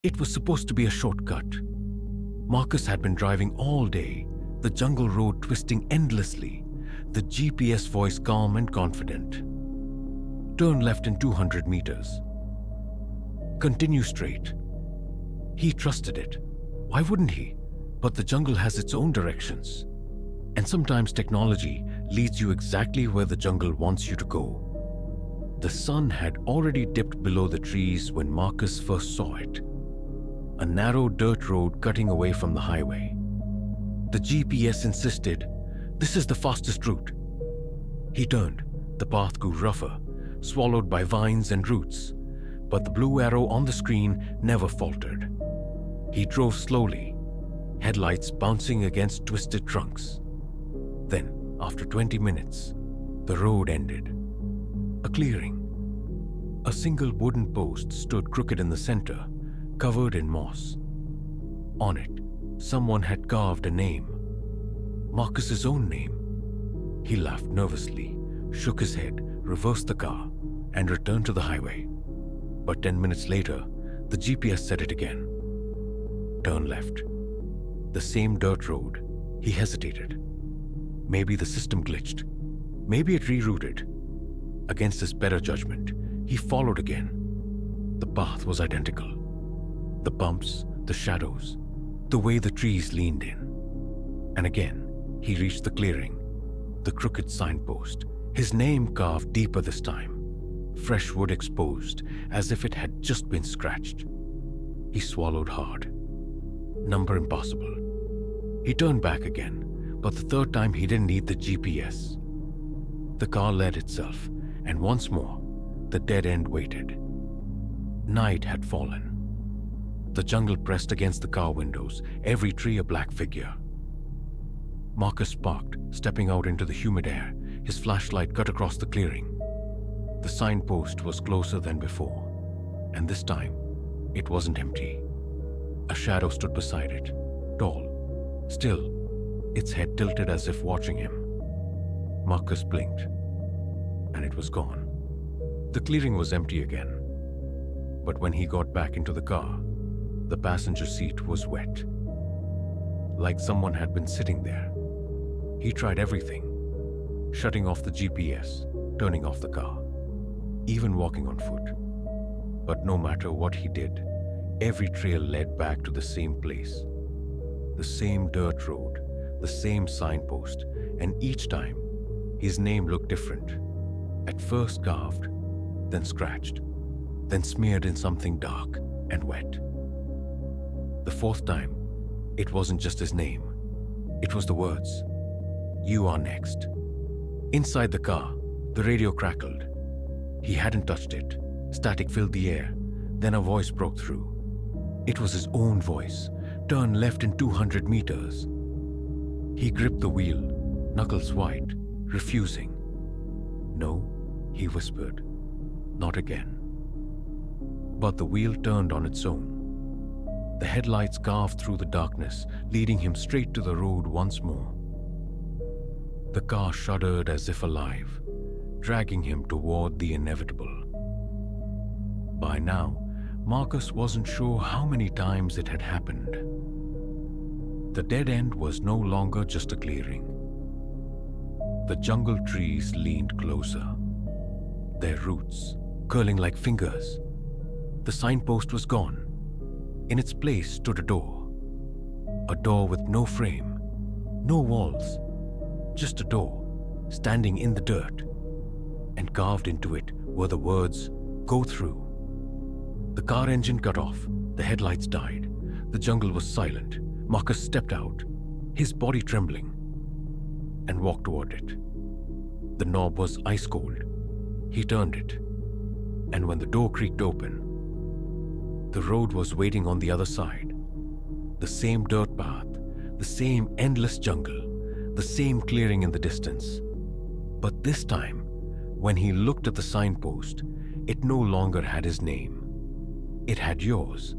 It was supposed to be a shortcut. Marcus had been driving all day, the jungle road twisting endlessly, the GPS voice calm and confident. Turn left in 200 meters. Continue straight. He trusted it. Why wouldn't he? But the jungle has its own directions. And sometimes technology leads you exactly where the jungle wants you to go. The sun had already dipped below the trees when Marcus first saw it. A narrow dirt road cutting away from the highway. The GPS insisted, "This is the fastest route." He turned. The path grew rougher, swallowed by vines and roots, but the blue arrow on the screen never faltered. He drove slowly, headlights bouncing against twisted trunks. Then, after 20 minutes, the road ended. A clearing. A single wooden post stood crooked in the center, covered in moss. On it, someone had carved a name. Marcus's own name. He laughed nervously, shook his head, reversed the car, and returned to the highway. But 10 minutes later, the GPS said it again. Turn left. The same dirt road. He hesitated. Maybe the system glitched. Maybe it rerouted. Against his better judgment, he followed again. The path was identical. The bumps, the shadows, the way the trees leaned in. And again, he reached the clearing, the crooked signpost, his name carved deeper this time, fresh wood exposed as if it had just been scratched. He swallowed hard. Number impossible. He turned back again, but the third time he didn't need the GPS. The car led itself, and once more, the dead end waited. Night had fallen. The jungle pressed against the car windows, every tree a black figure. Marcus parked, stepping out into the humid air, his flashlight cut across the clearing. The signpost was closer than before, and this time, it wasn't empty. A shadow stood beside it, tall, still, its head tilted as if watching him. Marcus blinked, and it was gone. The clearing was empty again. But when he got back into the car, the passenger seat was wet. Like someone had been sitting there. He tried everything. Shutting off the GPS, turning off the car, even walking on foot. But no matter what he did, every trail led back to the same place. The same dirt road, the same signpost, and each time, his name looked different. At first carved, then scratched, then smeared in something dark and wet. The fourth time, it wasn't just his name. It was the words, "You are next." Inside the car, the radio crackled. He hadn't touched it. Static filled the air. Then a voice broke through. It was his own voice. Turn left in 200 meters. He gripped the wheel, knuckles white, refusing. "No," he whispered. "Not again." But the wheel turned on its own. The headlights carved through the darkness, leading him straight to the road once more. The car shuddered as if alive, dragging him toward the inevitable. By now, Marcus wasn't sure how many times it had happened. The dead end was no longer just a clearing. The jungle trees leaned closer, their roots curling like fingers. The signpost was gone. In its place stood a door with no frame, no walls, just a door standing in the dirt, and carved into it were the words, "Go through." The car engine cut off, the headlights died, the jungle was silent. Marcus stepped out, his body trembling, and walked toward it. The knob was ice cold. He turned it, and when the door creaked open, the road was waiting on the other side. The same dirt path, the same endless jungle, the same clearing in the distance. But this time, when he looked at the signpost, it no longer had his name. It had yours.